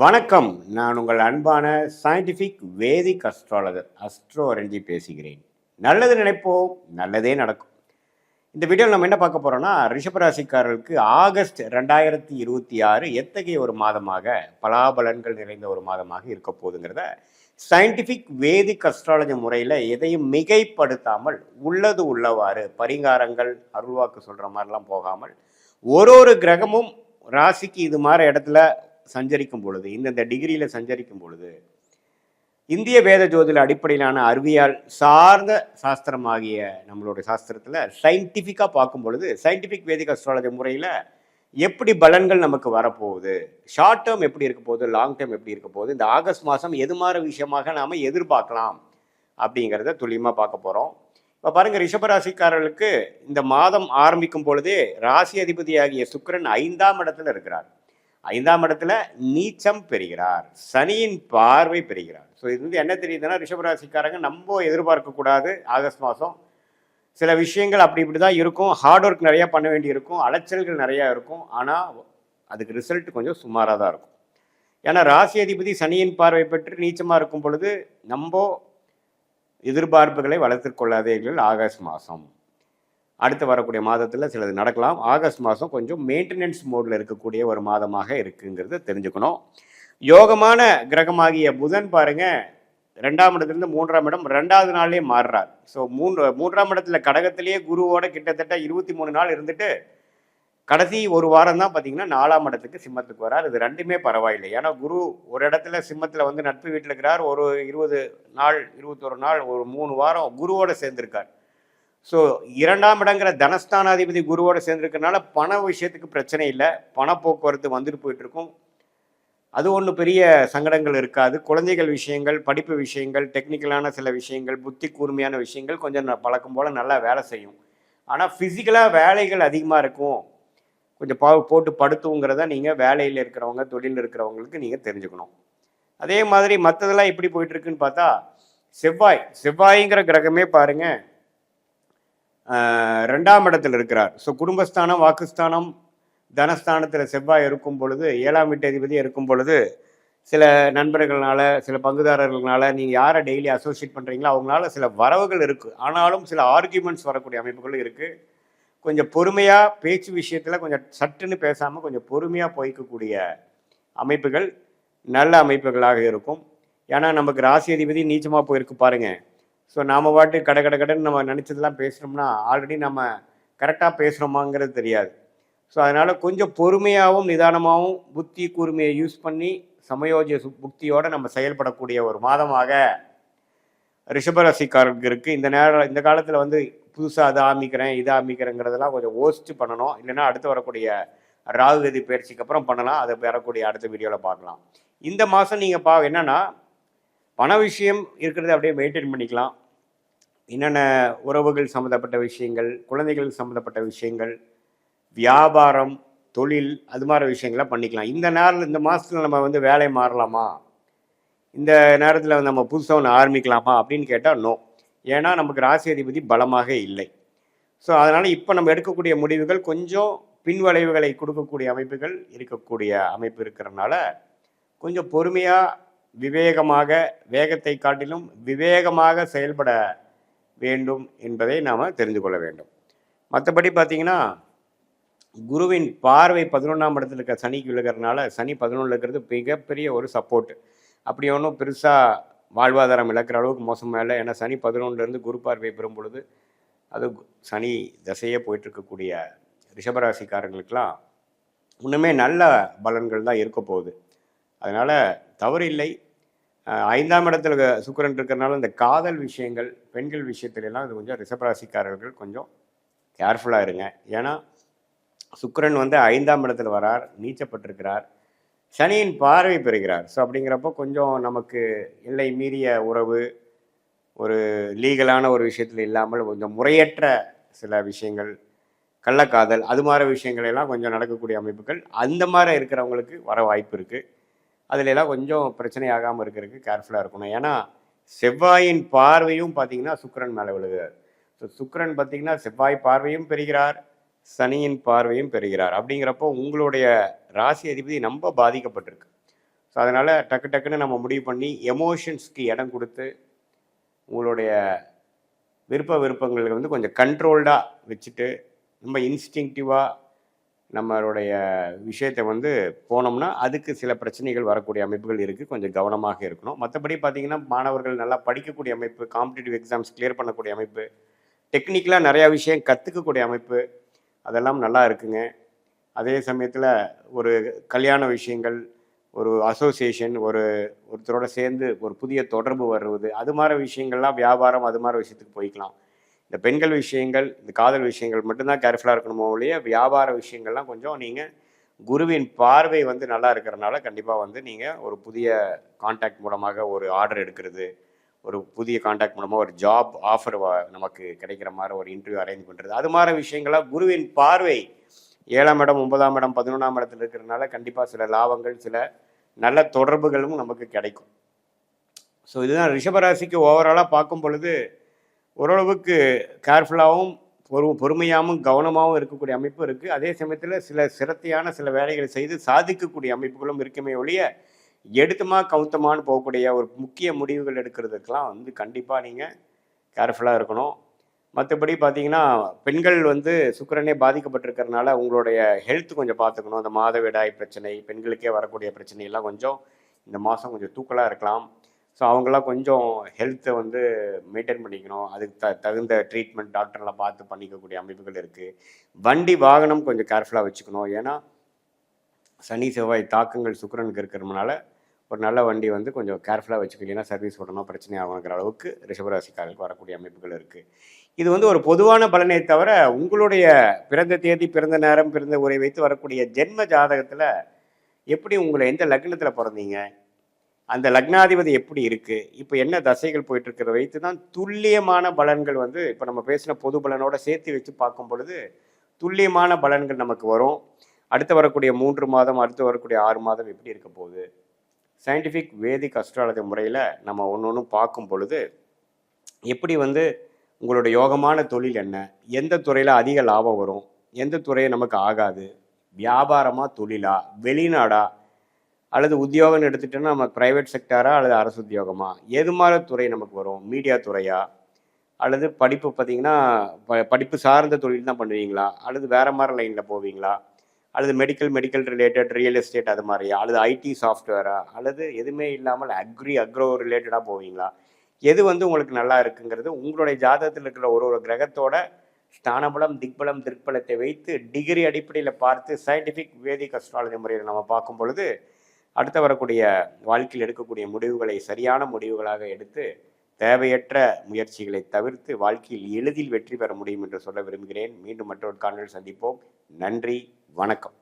வணக்கம். நான் உங்கள் அன்பான சயின்டிஃபிக் வேதிக் அஸ்ட்ராலஜர் அஸ்ட்ரோ அரஞ்சி பேசுகிறேன். நல்லது நினைப்போம், நல்லதே நடக்கும். இந்த வீடியோவில் நம்ம என்ன பார்க்க போறோம்னா, ரிஷபராசிக்காரர்களுக்கு ஆகஸ்ட் 2026 எத்தகைய ஒரு மாதமாக, பலாபலன்கள் நிறைந்த ஒரு மாதமாக இருக்க போகுதுங்கிறத சயின்டிஃபிக் வேதிக் அஸ்ட்ராலஜி முறையில் எதையும் மிகைப்படுத்தாமல் உள்ளது உள்ளவாறு பரிகாரங்கள் அருள்வாக்கு சொல்கிற மாதிரிலாம் போகாமல் ஒரு கிரகமும் ராசிக்கு இது மாதிரி இடத்துல சஞ்சரிக்கும் பொழுது, இந்தந்த டிகிரியில் சஞ்சரிக்கும் பொழுது, இந்திய வேத ஜோதிட அடிப்படையிலான அறிவியல் சார்ந்த சாஸ்திரமாகிய நம்மளுடைய சாஸ்திரத்தில் சயின்டிஃபிக்காக பார்க்கும் பொழுது, சயின்டிஃபிக் வேதிக் அஸ்ட்ராலஜி முறையில் எப்படி பலன்கள் நமக்கு வரப்போகுது, ஷார்ட் டேர்ம் எப்படி இருக்க போகுது, லாங் டேர்ம் எப்படி இருக்க போகுது, இந்த ஆகஸ்ட் மாதம் எது மாதிரி விஷயமாக நாம் எதிர்பார்க்கலாம் அப்படிங்கிறத துல்லியமாக பார்க்க போகிறோம். இப்போ பாருங்கள், ரிஷபராசிக்காரர்களுக்கு இந்த மாதம் ஆரம்பிக்கும் பொழுதே ராசி அதிபதியாகிய சுக்கிரன் 5ஆம் இடத்துல இருக்கிறார். 5ஆம் இடத்துல நீச்சம் பெறுகிறார், சனியின் பார்வை பெறுகிறார். ஸோ இது வந்து என்ன தெரியுதுன்னா, ரிஷபராசிக்காரங்க நம்ம எதிர்பார்க்கக்கூடாது. ஆகஸ்ட் மாதம் சில விஷயங்கள் அப்படி இப்படி தான் இருக்கும். ஹார்ட் ஒர்க் நிறையா பண்ண வேண்டி இருக்கும், அலைச்சல்கள் நிறையா இருக்கும். ஆனால் அதுக்கு ரிசல்ட் கொஞ்சம் சுமாராக தான் இருக்கும். ஏன்னா ராசி அதிபதி சனியின் பார்வை பெற்று நீச்சமாக இருக்கும் பொழுது நம்ம எதிர்பார்ப்புகளை வளர்த்து கொள்ளாதீர்கள். ஆகஸ்ட் மாதம் அடுத்து வரக்கூடிய மாதத்தில் சிலது நடக்கலாம். ஆகஸ்ட் மாதம் கொஞ்சம் மெயின்டெனன்ஸ் மோடில் இருக்கக்கூடிய ஒரு மாதமாக இருக்குங்கிறத தெரிஞ்சுக்கணும். யோகமான கிரகமாகிய புதன் பாருங்க, 2ஆம் இடத்துலேருந்து 3ஆம் இடம் 2வது நாள்லேயே மாறுறார். ஸோ 3ஆம் இடத்துல கடகத்திலேயே குருவோட கிட்டத்தட்ட 23 நாள் இருந்துட்டு கடைசி ஒரு வாரம் தான் பார்த்தீங்கன்னா 4ஆம் இடத்துக்கு சிம்மத்துக்கு வரார். இது ரெண்டுமே பரவாயில்லை. ஏன்னா குரு ஒரு இடத்துல சிம்மத்தில் வந்து நட்பு வீட்டில் இருக்கிறார். ஒரு 20 நாள் 21 நாள் ஒரு 3 வாரம் குருவோட சேர்ந்திருக்கார். ஸோ 2ஆம் இடங்கிற தனஸ்தானாதிபதி குருவோடு சேர்ந்துருக்கனால பண விஷயத்துக்கு பிரச்சனை இல்லை. பணப்போக்குவரத்து வந்துட்டு போயிட்டுருக்கும். அது ஒன்றும் பெரிய சங்கடங்கள் இருக்காது. குழந்தைகள் விஷயங்கள், படிப்பு விஷயங்கள், டெக்னிக்கலான சில விஷயங்கள், புத்தி கூர்மையான விஷயங்கள் கொஞ்சம் பழக்கம் போல் நல்லா வேலை செய்யும். ஆனால் ஃபிசிக்கலாக வேலைகள் அதிகமாக இருக்கும். கொஞ்சம் போட்டு படுத்துங்கிறத நீங்கள் வேலையில் இருக்கிறவங்க, தொழிலில் இருக்கிறவங்களுக்கு நீங்கள் தெரிஞ்சுக்கணும். அதே மாதிரி மற்றதெல்லாம் எப்படி போயிட்டுருக்குன்னு பார்த்தா, செவ்வாய்ங்கிற கிரகமே பாருங்கள் 2ஆம் இடத்தில் இருக்கிறார். ஸோ குடும்பஸ்தானம், வாக்குஸ்தானம், தனஸ்தானத்தில் செவ்வாய் இருக்கும் பொழுது, 7ஆம் வீட்டு அதிபதி இருக்கும் பொழுது, சில நண்பர்களால், சில பங்குதாரர்களால், நீங்கள் யாரை டெய்லி அசோசியேட் பண்ணுறீங்களோ அவங்களால சில வரவுகள் இருக்குது. ஆனாலும் சில ஆர்கியூமெண்ட்ஸ் வரக்கூடிய அமைப்புகளும் இருக்குது. கொஞ்சம் பொறுமையாக பேச்சு விஷயத்தில் கொஞ்சம் சட்டுன்னு பேசாமல் கொஞ்சம் பொறுமையாக போய்க்கக்கூடிய அமைப்புகள் நல்ல அமைப்புகளாக இருக்கும். ஏன்னா நமக்கு ராசி அதிபதி நீச்சமாக போயிருக்கு பாருங்கள். ஸோ நாம் பாட்டு கடைன்னு நம்ம நினச்சதெல்லாம் பேசுகிறோம்னா ஆல்ரெடி நம்ம கரெக்டாக பேசுகிறோமாங்கிறது தெரியாது. ஸோ அதனால் கொஞ்சம் பொறுமையாகவும் நிதானமாகவும் புத்தி கூர்மையை யூஸ் பண்ணி சமயோஜிய புக்தியோடு நம்ம செயல்படக்கூடிய ஒரு மாதமாக ரிஷபராசிக்காரருக்கு இருக்குது. இந்த காலத்தில் வந்து புதுசாக அதை ஆரம்பிக்கிறேன் இதை ஆரம்பிக்கிறேங்கிறதெல்லாம் கொஞ்சம் யோசித்து பண்ணணும். இல்லைன்னா அடுத்து வரக்கூடிய ராகுகதி பயிற்சிக்கு அப்புறம் பண்ணலாம். அதை வரக்கூடிய அடுத்த வீடியோவில் பார்க்கலாம். இந்த மாதம் நீங்கள் என்னென்னா பண விஷயம் இருக்கிறத அப்படியே மெயின்டைன் பண்ணிக்கலாம். என்னென்ன உறவுகள் சம்மந்தப்பட்ட விஷயங்கள், குழந்தைகள் சம்மந்தப்பட்ட விஷயங்கள், வியாபாரம், தொழில், அது மாதிரி விஷயங்கள்லாம் பண்ணிக்கலாம். இந்த மாதத்தில் நம்ம வந்து வேலை மாறலாமா, இந்த நேரத்தில் நம்ம புதுசாக ஒன்று ஆரம்பிக்கலாமா அப்படின்னு கேட்டால் நோ. ஏன்னா நமக்கு ராசி அதிபதி பலமாக இல்லை. ஸோ அதனால் இப்போ நம்ம எடுக்கக்கூடிய முடிவுகள் கொஞ்சம் பின்வளைவுகளை கொடுக்கக்கூடிய அமைப்புகள் இருக்கக்கூடிய அமைப்பு இருக்கிறதுனால கொஞ்சம் பொறுமையாக விவேகமாக, வேகத்தை காட்டிலும் விவேகமாக செயல்பட வேண்டும் என்பதை நாம் தெரிந்து கொள்ள வேண்டும். மற்றபடி பார்த்திங்கன்னா குருவின் பார்வை 11ஆம் இடத்துல இருக்க சனிக்கு விழுகிறதுனால, சனி 11 இருக்கிறது மிகப்பெரிய ஒரு சப்போர்ட்டு. அப்படி ஒன்றும் பெருசாக வாழ்வாதாரம் இழக்கிற அளவுக்கு மோசமாக இல்லை. ஏன்னா சனி 11லேருந்து குரு பார்வை பெறும் பொழுது அது சனி தசையே போயிட்டுருக்கக்கூடிய ரிஷபராசிக்காரங்களுக்கெல்லாம் இன்னுமே நல்ல பலன்கள் தான் இருக்க போகுது. அதனால் தவறு இல்லை. 5ஆம் இடத்துல சுக்கிரன் இருக்கிறனால இந்த காதல் விஷயங்கள், பெண்கள் விஷயத்துலலாம் இது கொஞ்சம் ரிஷபராசிக்காரர்கள் கொஞ்சம் கேர்ஃபுல்லாக இருங்க. ஏன்னா சுக்கிரன் வந்து 5ஆம் இடத்துல வரார், நீச்சப்பட்டிருக்கிறார், சனியின் பார்வை பெறுகிறார். ஸோ அப்படிங்கிறப்போ கொஞ்சம் நமக்கு எல்லை மீறிய உறவு, ஒரு லீகலான ஒரு விஷயத்தில் இல்லாமல் கொஞ்சம் முறையற்ற சில விஷயங்கள், கள்ளக்காதல், அது மாதிரி விஷயங்கள் எல்லாம் கொஞ்சம் நடக்கக்கூடிய அமைப்புகள் அந்த மாதிரி இருக்கிறவங்களுக்கு வர வாய்ப்பு இருக்குது. அதிலெல்லாம் கொஞ்சம் பிரச்சனை ஆகாமல் இருக்கிறதுக்கு கேர்ஃபுல்லாக இருக்கணும். ஏன்னா செவ்வாயின் பார்வையும் பார்த்திங்கன்னா சுக்கிரன் மேலே விழுகிறார். ஸோ சுக்கிரன் பார்த்திங்கன்னா செவ்வாய் பார்வையும் பெறுகிறார், சனியின் பார்வையும் பெறுகிறார். அப்படிங்கிறப்போ உங்களுடைய ராசி அதிபதி ரொம்ப பாதிக்கப்பட்டிருக்கு. ஸோ அதனால் டக்கு டக்குன்னு நம்ம முடிவு பண்ணி எமோஷன்ஸ்க்கு இடம் கொடுத்து உங்களுடைய விருப்பங்களை வந்து கொஞ்சம் கண்ட்ரோல்டாக வச்சுட்டு ரொம்ப இன்ஸ்டிங்டிவாக நம்மளுடைய விஷயத்தை வந்து போனோம்னா அதுக்கு சில பிரச்சனைகள் வரக்கூடிய அமைப்புகள் இருக்குது. கொஞ்சம் கவனமாக இருக்கணும். மற்றபடி பார்த்திங்கன்னா மாணவர்கள் நல்லா படிக்கக்கூடிய அமைப்பு, காம்படிட்டிவ் எக்ஸாம்ஸ் கிளியர் பண்ணக்கூடிய அமைப்பு, டெக்னிக்கலாக நிறையா விஷயம் கற்றுக்கக்கூடிய அமைப்பு, அதெல்லாம் நல்லா இருக்குங்க. அதே சமயத்தில் ஒரு கல்யாண விஷயங்கள், ஒரு அசோசியேஷன், ஒருத்தரோட சேர்ந்து ஒரு புதிய தொடர்பு வருவது, அது மாதிரி விஷயங்கள்லாம் வியாபாரம், அது மாதிரி விஷயத்துக்கு போய்க்கலாம். இந்த பெண்கள் விஷயங்கள், இந்த காதல் விஷயங்கள் மட்டும்தான் கேர்ஃபுல்லாக இருக்கணுமோ ஒழிய வியாபார விஷயங்கள்லாம் கொஞ்சம் நீங்கள் குருவின் பார்வை வந்து நல்லா இருக்கிறனால கண்டிப்பாக வந்து நீங்கள் ஒரு புதிய கான்டாக்ட் மூலமாக ஒரு ஆர்டர் எடுக்கிறது, ஒரு புதிய கான்டாக்ட் மூலமாக ஒரு ஜாப் ஆஃபர் நமக்கு கிடைக்கிற மாதிரி ஒரு இன்டர்வியூ அரேஞ்ச் பண்ணுறது, அது மாதிரி விஷயங்களாக குருவின் பார்வை 7ஆம் இடம் 9ஆம் இடம் 11ஆம் இடத்துல இருக்கிறதுனால கண்டிப்பாக சில லாபங்கள், சில நல்ல தொடர்புகளும் நமக்கு கிடைக்கும். ஸோ இதுதான் ரிஷபராசிக்கு ஓவராலாக பார்க்கும் பொழுது ஓரளவுக்கு கேர்ஃபுல்லாகவும் பொறுமையாகவும் கவனமாகவும் இருக்கக்கூடிய அமைப்பு இருக்குது. அதே சமயத்தில் சில சிரத்தையான சில வேலைகளை செய்து சாதிக்கக்கூடிய அமைப்புகளும் இருக்குமே ஒழிய எடுத்துமா கவுத்தமானு போகக்கூடிய ஒரு முக்கிய முடிவுகள் எடுக்கிறதுக்கெலாம் வந்து கண்டிப்பாக நீங்கள் கேர்ஃபுல்லாக இருக்கணும். மற்றபடி பார்த்தீங்கன்னா பெண்கள் வந்து சுக்கிரனே பாதிக்கப்பட்டிருக்கிறதுனால உங்களுடைய ஹெல்த் கொஞ்சம் பார்த்துக்கணும். அந்த மாதவிடாய் பிரச்சனை, பெண்களுக்கே வரக்கூடிய பிரச்சனையெல்லாம் கொஞ்சம் இந்த மாதம் கொஞ்சம் தூக்கலாக இருக்கலாம். ஸோ அவங்களாம் கொஞ்சம் ஹெல்த்தை வந்து மெயின்டைன் பண்ணிக்கணும். அதுக்கு தகுந்த ட்ரீட்மெண்ட் டாக்டர்லாம் பார்த்து பண்ணிக்கக்கூடிய அமைப்புகள் இருக்குது. வண்டி வாகனம் கொஞ்சம் கேர்ஃபுல்லாக வச்சுக்கணும். ஏன்னா சனி செவ்வாய் தாக்கங்கள் சுக்கிரனுக்கு இருக்கிறதுனால ஒரு நல்ல வண்டி வந்து கொஞ்சம் கேர்ஃபுல்லாக வச்சுக்கிட்டீங்கன்னா சர்வீஸ் விடணும், பிரச்சனை ஆகுங்கிற அளவுக்கு ரிஷபராசிக்காரர்களுக்கு வரக்கூடிய அமைப்புகள் இருக்குது. இது வந்து ஒரு பொதுவான பலனை தவிர உங்களுடைய பிறந்த தேதி, பிறந்த நேரம், பிறந்த உரை வைத்து வரக்கூடிய ஜென்ம ஜாதகத்தில் எப்படி உங்களை எந்த லக்னத்தில் பிறந்தீங்க, அந்த லக்னாதிபதி எப்படி இருக்குது, இப்போ என்ன தசைகள் போயிட்டுருக்கிறத வைத்து தான் துல்லியமான பலன்கள் வந்து இப்போ நம்ம பேசின பொது பலனோட சேர்த்து வச்சு பார்க்கும் பொழுது துல்லியமான பலன்கள் நமக்கு வரும். அடுத்து வரக்கூடிய 3 மாதம், அடுத்து வரக்கூடிய 6 மாதம் எப்படி இருக்க போகுது, சயின்டிஃபிக் வேதிக் அஸ்ட்ராலஜி முறையில் நம்ம ஒன்று ஒன்று பார்க்கும் பொழுது எப்படி வந்து உங்களுடைய யோகமான தொழில் என்ன, எந்த துறையில் அதிக லாபம் வரும், எந்த துறையை நமக்கு ஆகாது, வியாபாரமாக தொழிலா, வெளிநாடா, அல்லது உத்தியோகம்னு எடுத்துட்டோன்னா நம்ம ப்ரைவேட் செக்டாரா அல்லது அரசு உத்தியோகமா, எது மாதிரி துறை நமக்கு வரும், மீடியா துறையா, அல்லது படிப்பு பார்த்திங்கன்னா படிப்பு சார்ந்த தொழில் தான் பண்ணுவீங்களா, அல்லது வேறு மாதிரி லைனில் போவீங்களா, அல்லது மெடிக்கல் ரிலேட்டட் ரியல் எஸ்டேட் அது மாதிரியா, அல்லது ஐடி சாஃப்ட்வேரா, அல்லது எதுவுமே இல்லாமல் அக்ரோ ரிலேட்டடாக போவீங்களா, எது வந்து உங்களுக்கு நல்லா இருக்குங்கிறது உங்களுடைய ஜாதகத்தில் இருக்கிற ஒரு கிரகத்தோட ஸ்தானபலம், திக்பலம், திருப்பலத்தை வைத்து டிகிரி அடிப்படையில் பார்த்து சயின்டிஃபிக் வேதிக் அஸ்ட்ராலஜி முறையில் நம்ம பார்க்கும் பொழுது அடுத்து வரக்கூடிய வாழ்க்கையில் எடுக்கக்கூடிய முடிவுகளை சரியான முடிவுகளாக எடுத்து தேவையற்ற முயற்சிகளை தவிர்த்து வாழ்க்கையில் எளிதில் வெற்றி பெற முடியும் என்று சொல்ல விரும்புகிறேன். மீண்டும் மற்றொரு காணொளியில் சந்திப்போம். நன்றி, வணக்கம்.